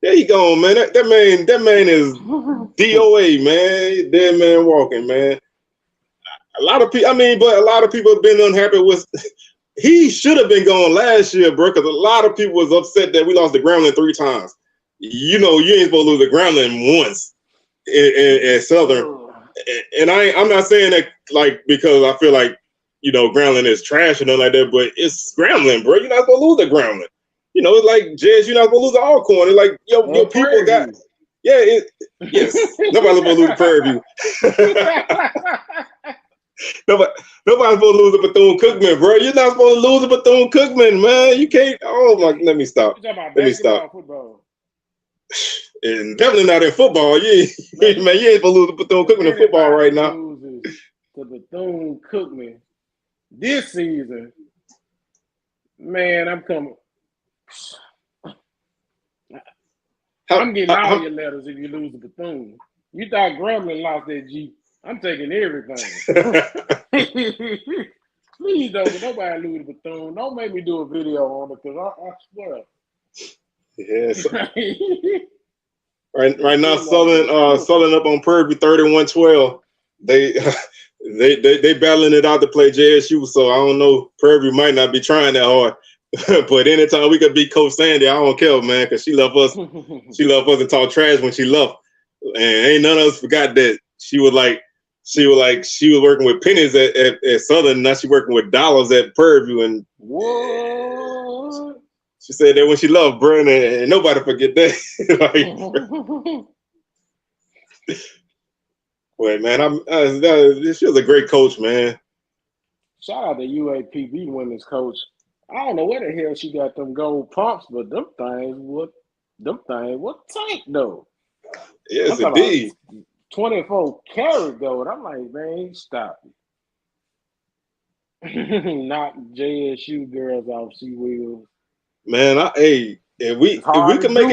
There you go, man. That man is DOA, man. Dead man walking, man. A lot of people have been unhappy with. He should have been gone last year, bro, because a lot of people was upset that we lost the Grambling 3 times. You know, you ain't supposed to lose the Grambling once in Southern. And I'm not saying that like because I feel like, you know, Grambling is trash or nothing like that, but it's Grambling, bro. You're not supposed to lose the Grambling. You know, it's like Jazz, you're not supposed to lose the Alcorn. It's like your people got yes. Nobody's supposed to lose the Prairie View. Nobody's supposed to lose a Bethune-Cookman, bro. You're not supposed to lose a Bethune-Cookman, man. You can't. Oh my! Let me stop. Football. And definitely not in football. You ain't supposed to lose a Bethune-Cookman in football right now. The Bethune-Cookman this season, man. I'm coming. I'm getting all your letters if you lose the Bethune. You thought Grambling lost that G. I'm taking everything. Please don't nobody lose the Bethune. Don't make me do a video on it because I swear. Yes. Right now, Southern up on Prairie View 31-12. They battling it out to play JSU, so I don't know. Prairie View might not be trying that hard. But anytime we could beat Coach Sandy, I don't care, man, because she left us. She left us and talk trash when she left. And ain't none of us forgot that she was working with pennies at Southern, now she working with dollars at Prairie View. And what? She said that when she left, bro, and nobody forget that. Wait, man, she was a great coach, man. Shout out to UAPB women's coach. I don't know where the hell she got them gold pumps, but them things what tank though. Yes, indeed. 24 karat gold. I'm like, man, stop it. Not JSU girls off C wheels. Man, if we can make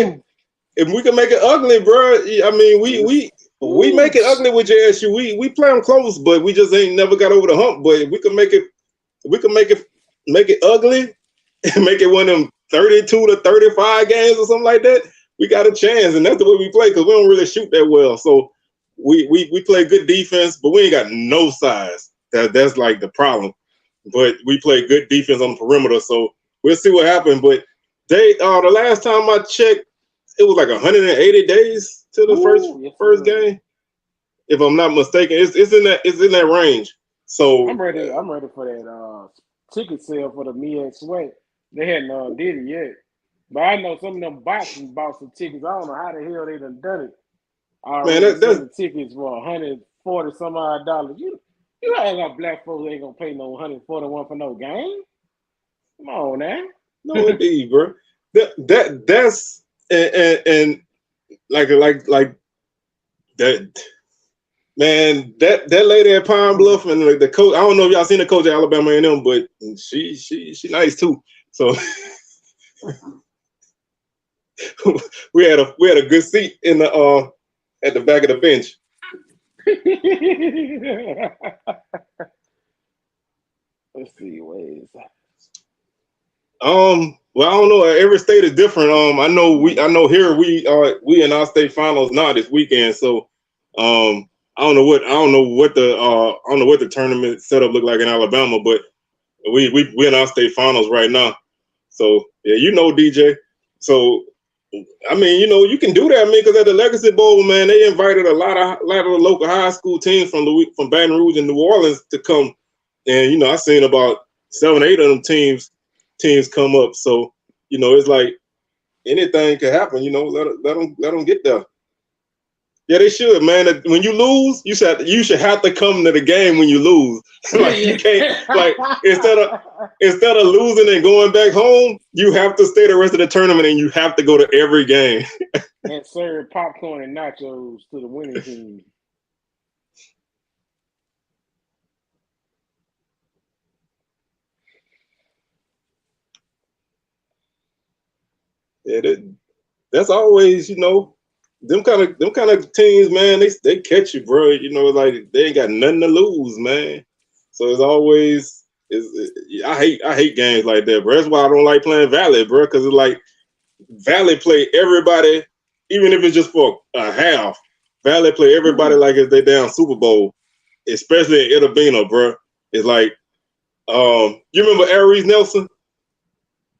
it ugly, bro. I mean, we make it ugly with JSU. We play them close, but we just ain't never got over the hump. But if we can make it ugly and make it one of them 32 to 35 games or something like that, we got a chance. And that's the way we play because we don't really shoot that well. So we play good defense, but we ain't got no size. That's like the problem. But we play good defense on the perimeter, so we'll see what happens. But the last time I checked, it was like 180 days to the first game, if I'm not mistaken. It's in that range. So I'm ready for that ticket sale for the SWAC. They hadn't did it yet, but I know some of them bots bought some tickets. I don't know how the hell they done it. Man, that's the tickets for $140 some odd dollars. You ain't got black folks ain't gonna pay no 141 for no game. Come on now. No, indeed, bro. That's and like that. Man, that lady at Pine Bluff and the coach. I don't know if y'all seen the coach at Alabama A&M, but she nice too. So we had a good seat in the at the back of the bench. Let's see ways. Well, I don't know. Every state is different. I know here we in our state finals now this weekend. So, I don't know what the tournament setup look like in Alabama, but we in our state finals right now. So yeah, DJ. So I mean, you can do that, man, because at the Legacy Bowl, man, they invited a lot of the local high school teams from Baton Rouge and New Orleans to come, and I seen about 7 or 8 of them teams come up. So it's like anything can happen. Let them get there. Yeah, they should, man. When you lose, you should have to come to the game when you lose. Like you can't, like instead of losing and going back home, you have to stay the rest of the tournament and you have to go to every game. And serve popcorn and nachos to the winning team. Yeah, that's always, them kind of teams, man, they catch you, bro. Like they ain't got nothing to lose, man. So it's always I hate games like that, bro. That's why I don't like playing Valley, bro, because it's like Valley play everybody, even if it's just for a half. Valley play everybody like if they down Super Bowl, especially in Itabena, bro. It's like, you remember Aries Nelson,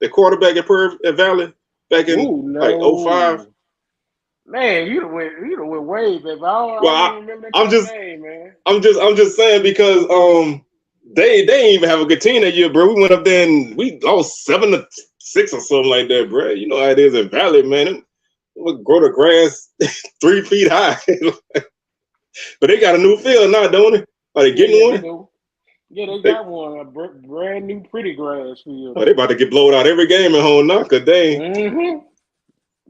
the quarterback at Valley back in like 05? Man, you done went way back. I don't remember that name, man. I'm just saying because they didn't even have a good team that year, bro. We went up there and we lost 7-6 or something like that, bro. You know how it is in Valley, man. We'll grow the grass 3 feet high. But they got a new field now, don't they? Are they getting one? Yeah, they got one. A brand new pretty grass field. Oh, they about to get blowed out every game at home now, because they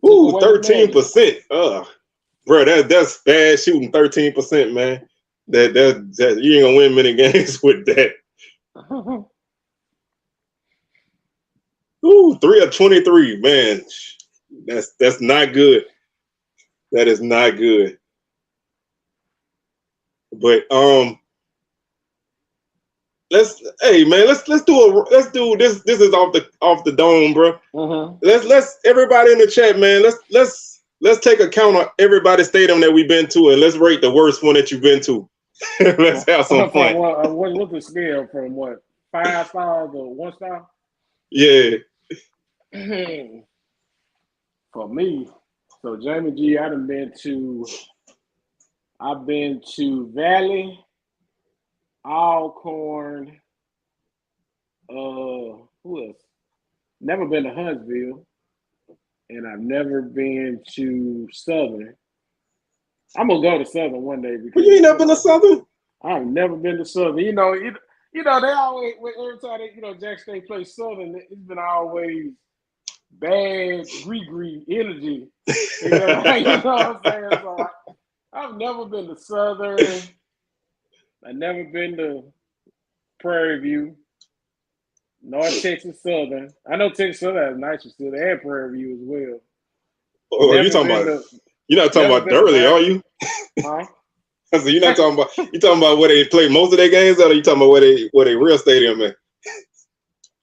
Ooh, 13%. Bro, that's bad shooting. 13%, man. That you ain't gonna win many games with that. Ooh, 3 of 23, man. That's not good. That is not good. But let's do this. This is off the dome, bro. Let's everybody in the chat, man. Let's take account of everybody's stadium that we've been to, and let's rate the worst one that you've been to. Let's have some fun. What's the scale from? What, 5 stars or 1 star? Yeah. For me, so Jamie G, I've been to Valley, Alcorn, who else? Never been to Huntsville, and I've never been to Southern. I'm gonna go to Southern one day because you ain't never been to Southern. I've never been to Southern. They always every time Jack State plays Southern, it's been always bad gree energy. You know what I'm saying? So I've never been to Southern. I've never been to Prairie View, North Texas Southern. I know Texas Southern has nice facility and Prairie View as well. Oh, you're not talking about Durley, are you? Huh? So you're not talking about where they play most of their games, or are you talking about where they real stadium at?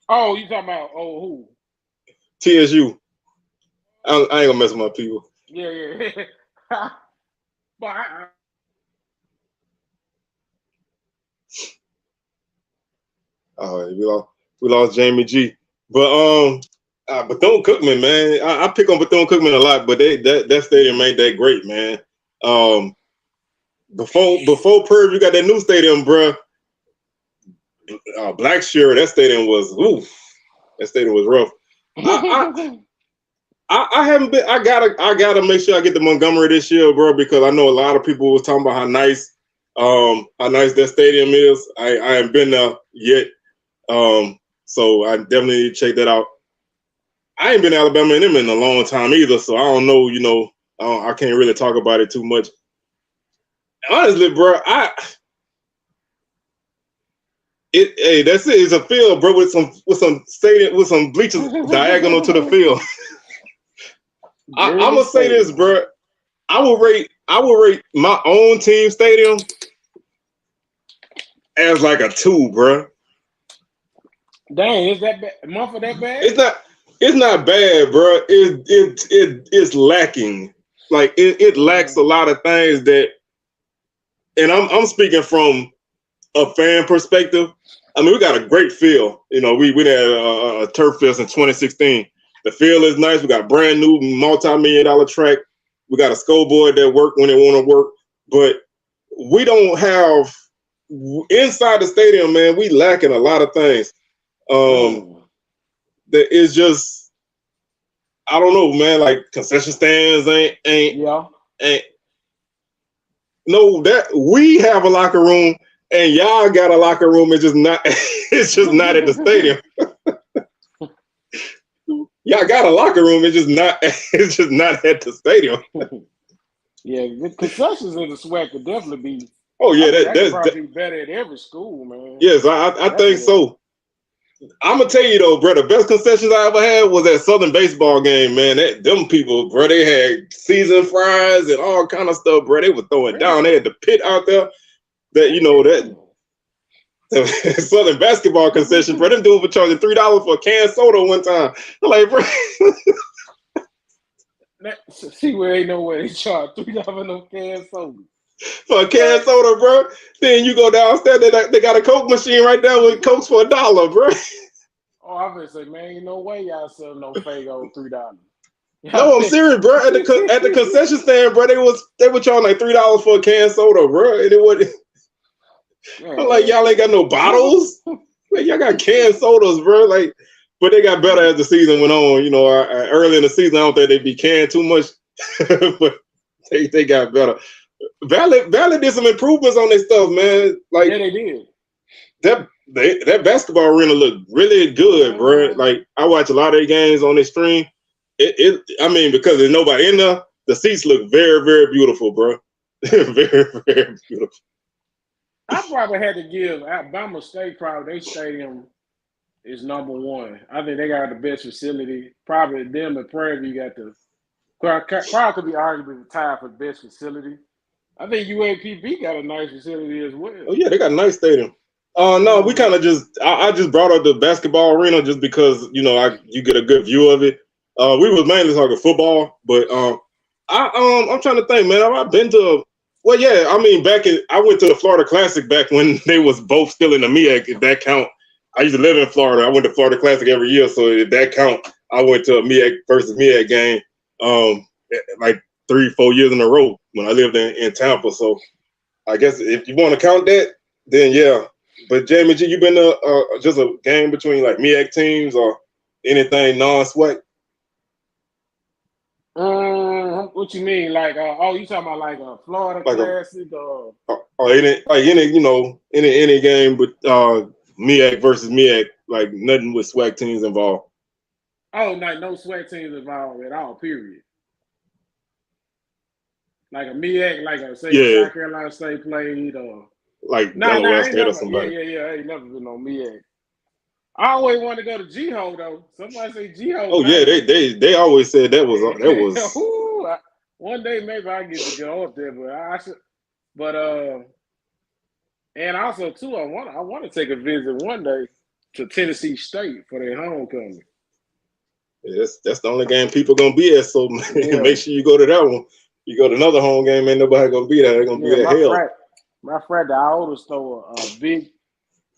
Oh, you talking about who? TSU. I ain't gonna mess with my people. Yeah. But we lost Jamie G. But Bethune-Cookman, man, I pick on Bethune-Cookman a lot, but that stadium ain't that great, man. Before Prairie, you got that new stadium, bro. Blackshear, that stadium was that stadium was rough. I haven't been. I gotta make sure I get to Montgomery this year, bro, because I know a lot of people was talking about how nice that stadium is. I haven't been there yet, so I definitely need to check that out. I ain't been to Alabama and them in a long time either, so I don't know. I can't really talk about it too much. Honestly, bro, that's it. It's a field, bro, with some stadium with some bleachers diagonal to the field. I'm gonna say this, bro. I will rate my own team stadium as like a 2, bro. Dang, is that bad? Mumford that bad? It's not bad, bro. It's lacking. Like it lacks a lot of things that, and I'm speaking from a fan perspective. I mean, we got a great field. You know, we had a turf fest in 2016. The field is nice. We got a brand new multi-million-dollar track. We got a scoreboard that work when they want to work. But we don't have inside the stadium, man. We lacking a lot of things. That is just, I don't know, man. Like concession stands ain't. No, that we have a locker room. And y'all got a locker room. It's just not. It's just not at the stadium. Y'all got a locker room. It's just not. It's just not at the stadium. Yeah, the concessions in the SWAC could definitely be. Oh yeah, that's probably better at every school, man. Yes, I think so. I'm gonna tell you though, bro. The best concessions I ever had was at Southern baseball game, man. Them people, bro, they had seasoned fries and all kind of stuff, bro. They were throwing down. They had the pit out there. That Southern basketball concession, bro. Them dudes were charging $3 for a can of soda one time. I'm like, bro. See where ain't no way they charge $3 for no can of soda. For a can of soda, bro. Then you go downstairs, they got a Coke machine right there with Cokes for $1, bro. Oh, I was gonna say, man, ain't no way y'all sell no Faygo $3. No, I'm serious, bro. At the concession stand, bro, they were charging like $3 for a can of soda, bro. And it was. I'm like, y'all ain't got no bottles. Like, y'all got canned sodas, bro. Like, but they got better as the season went on. You know, early in the season, I don't think they be canned too much, but they got better. Valley did some improvements on their stuff, man. Like, yeah, they did. That basketball arena looked really good, bro. Like, I watch a lot of their games on their stream. I mean, because there's nobody in there, the seats look very, very beautiful, bro. Very, very beautiful. I probably had to give Alabama State probably their stadium is number one. I think they got the best facility. Probably them and Prairie View got the crowd could be arguably tied for the best facility. I think UAPB got a nice facility as well. Oh yeah, they got a nice stadium. No, we kind of I just brought up the basketball arena just because you you get a good view of it. We was mainly talking football, but I'm trying to think, man. Have I been to? Well, yeah, I mean, I went to the Florida Classic back when they was both still in the MEAC. If that count, I used to live in Florida. I went to Florida Classic every year, so if that count, I went to a MEAC versus MEAC game, like 3-4 years in a row when I lived in Tampa. So I guess if you want to count that, then yeah. But Jamie G, you been to just a game between like MEAC teams or anything non-SWAC? What you mean? Like, you talking about like a Florida like Classic or any game with MEAC versus MEAC, like nothing with SWAC teams involved. Oh, like no SWAC teams involved at all. Period. Like a MEAC, like a South Carolina State played or like Delaware State or somebody. Yeah. I ain't never been on MEAC. I always want to go to G-Ho though. Somebody say G-Ho. Oh yeah, they always said that was one day maybe I get to go up there, but I should. But and also too, I want to take a visit one day to Tennessee State for their homecoming. Yeah, that's the only game people gonna be at. So make sure you go to that one. You go to another home game, ain't nobody gonna be there. They're gonna be at hell. My friend, the oldest store,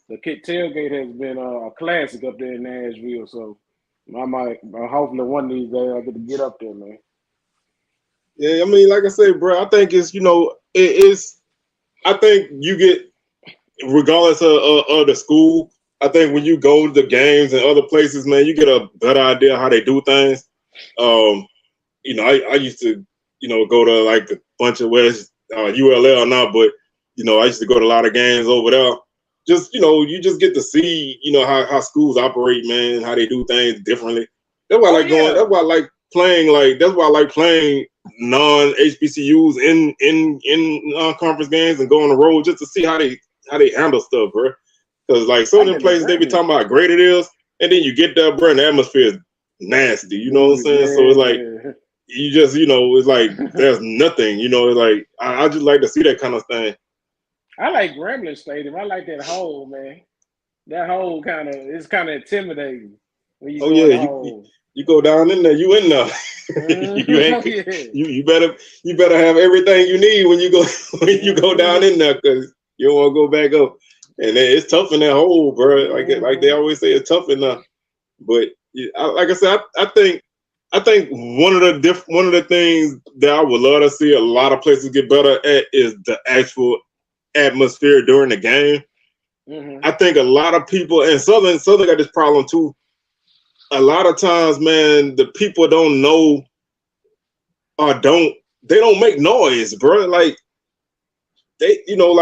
the tailgate has been a classic up there in Nashville. So I might, hopefully one of these days I get up there, man. Yeah, I mean, like I said, bro, I think it's, I think you get, regardless of the school, I think when you go to the games and other places, man, you get a better idea how they do things. I used to, go to like a bunch of West ULL now, but, I used to go to a lot of games over there. Just, you just get to see, how schools operate, man, how they do things differently. That's why I like going, that's why I like playing non-HBCUs in conference games and go on the road just to see how they handle stuff, bro. Because like some of the places they be talking about how great it is, and then you get there, bro, and the atmosphere is nasty. You know what I'm saying? Yeah. So it's like you just, it's like there's nothing. It's like I just like to see that kind of thing. I like Gremlin Stadium. I like that hole, man. that hole it's kind of intimidating when you Oh go in the yeah, hole. you go down in there, you in there. You ain't you better have everything you need when you go you go down in there because you don't want to go back up. And it's tough in that hole, bro. Like they always say, it's tough enough. But like I said, I think one of the things that I would love to see a lot of places get better at is the actual atmosphere during the game. I think a lot of people, and Southern got this problem too. A lot of times, man, the people don't know or they don't make noise, bro. Like they don't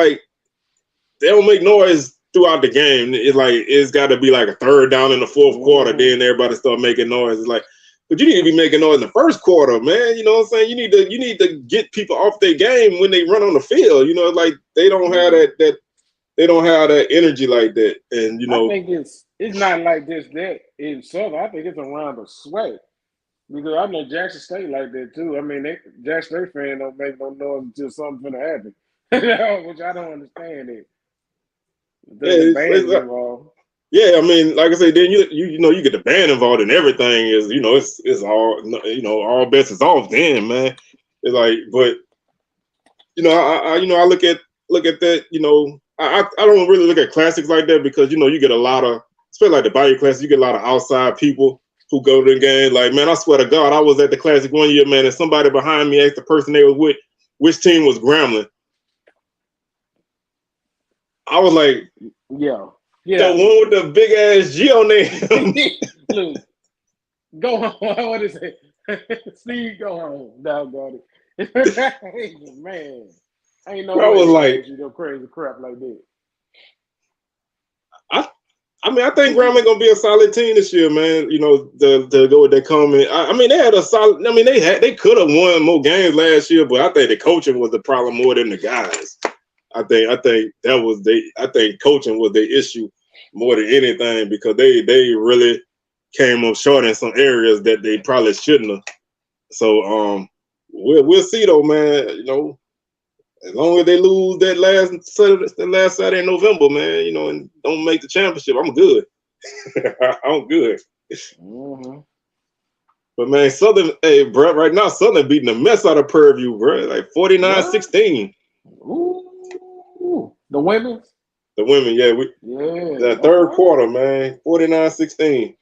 make noise throughout the game. It's got to be like a third down in the fourth quarter, then everybody start making noise. It's like, but you need to be making noise in the first quarter, man. You know what I'm saying? You need to get people off their game when they run on the field. You know, like they don't have that they don't have that energy like that. And I think it's not like that in Southern. I think it's around the SWAC. Because I know Jackson State like that too. I mean, Jackson State fans don't make no noise until something's gonna happen, which I don't understand it. The band's involved. Yeah, I mean, like I said, then you get the band involved and everything is it's all all bets is off then, man. It's like, but I look at that. I don't really look at classics like that because you get a lot of, especially like the Bayou Classic, you get a lot of outside people who go to the game. Like, man, I swear to God, I was at the Classic one year, man, and somebody behind me asked the person they was with which team was Grambling. I was like, yeah. The one with the big ass G on there. Luke, go home. What is it? Steve, go home. Doggone it. Man, ain't no I was like, you go crazy crap like that. I mean, I think Grambling gonna be a solid team this year, man. To go with that comment. I mean, they had a solid. I mean, they could have won more games last year, but I think the coaching was the problem more than the guys. I think coaching was the issue more than anything because they really came up short in some areas that they probably shouldn't have. So we'll see though, man. As long as they lose that last Saturday in November, man, and don't make the championship, I'm good. I'm good. But man, Southern, hey, bro, right now Southern beating the mess out of Purview, bro, like 49-16. Ooh, the women. The women, yeah, the third quarter, man, 49-16.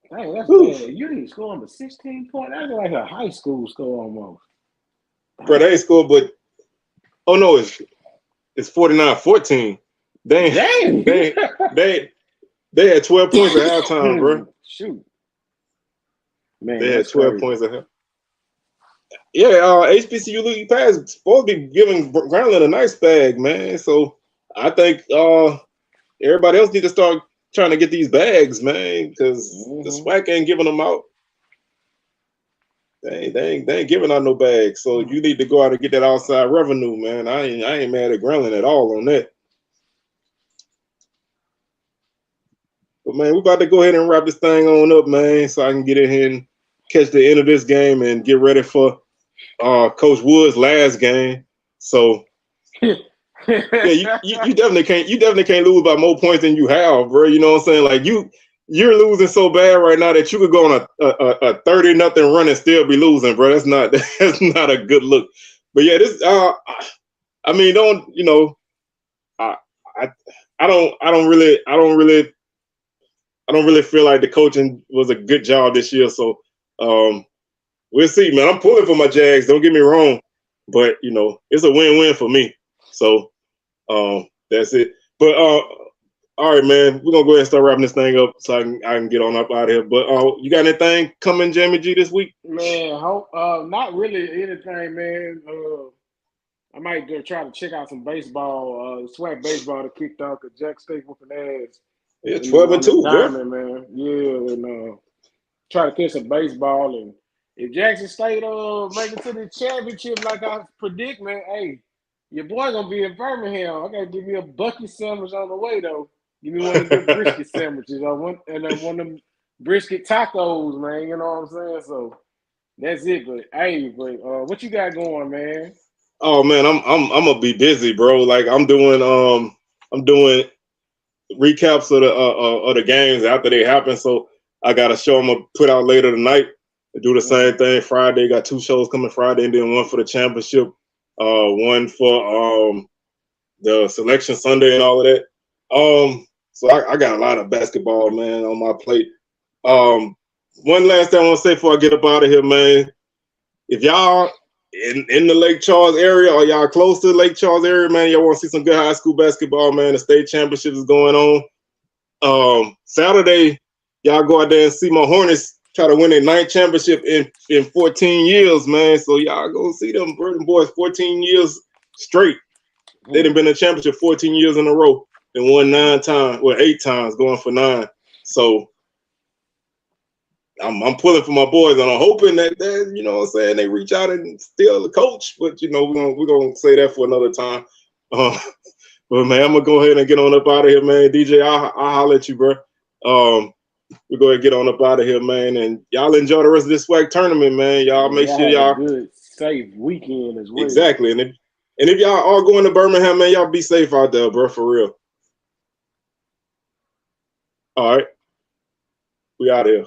Dang, that's bad. You didn't score on the 16 point. That's like a high school score almost. Bro, they ain't scored, but oh no, it's 49-14. They had 12 points at halftime, bro. Shoot. Man, they had 12 points at halftime. Yeah, HBCU League Pass is supposed to be giving Grambling a nice bag, man. So I think everybody else need to start trying to get these bags, man, because the SWAC ain't giving them out. They ain't giving out no bags. So you need to go out and get that outside revenue, man. I ain't mad at Grambling at all on that. But man, we about to go ahead and wrap this thing on up, man, so I can get in here and catch the end of this game and get ready for Coach Wood's last game. So yeah, you definitely can't lose by more points than you have, bro. You know what I'm saying? Like you're losing so bad right now that you could go on a 30-0 run and still be losing, bro. That's not a good look. But yeah, this I mean, I don't really feel like the coaching was a good job this year. So we'll see, man. I'm pulling for my Jags. Don't get me wrong, but it's a win-win for me. So that's it. But all right, man. We're gonna go ahead and start wrapping this thing up so I can get on up out of here. But you got anything coming, Jamie G, this week? Man, not really anything, man. I might go try to check out some baseball. SWAC baseball that kicked off because Jack State whooping ass. Yeah, 12-2, Diamond, man. Yeah, and try to catch some baseball. And if Jackson State make it to the championship like I predict, man, hey, your boy gonna be in Birmingham. I gotta give me a bucket sandwich on the way though. Give me one of the brisket sandwiches. One of them brisket tacos, man. You know what I'm saying? So that's it. But hey, what you got going, man? Oh man, I'm gonna be busy, bro. Like I'm doing recaps of the games after they happen. So I got a show I'm gonna put out later tonight. Do the same thing Friday. Got 2 shows coming Friday, and then one for the championship, one for the selection Sunday and all of that. So I got a lot of basketball, man, on my plate. One last thing I want to say before I get up out of here, man. If y'all in the Lake Charles area or y'all close to the Lake Charles area, man, y'all want to see some good high school basketball, man. The state championship is going on. Saturday, y'all go out there and see my Hornets try to win their 9th championship in 14 years, man. So y'all go see them Burton boys 14 years straight. They done been in the championship 14 years in a row and won 8 times, going for 9. So I'm pulling for my boys, and I'm hoping that you know what I'm saying, they reach out and steal the coach. But you know, we're gonna say that for another time. But man, I'm gonna go ahead and get on up out of here, man. DJ, I'll holler at you, bro. We'll go ahead and get on up out of here, man. And y'all enjoy the rest of this SWAC tournament, man. Y'all make sure y'all good, safe weekend as well. Exactly. And if y'all are going to Birmingham, man, y'all be safe out there, bro, for real. All right. We out of here.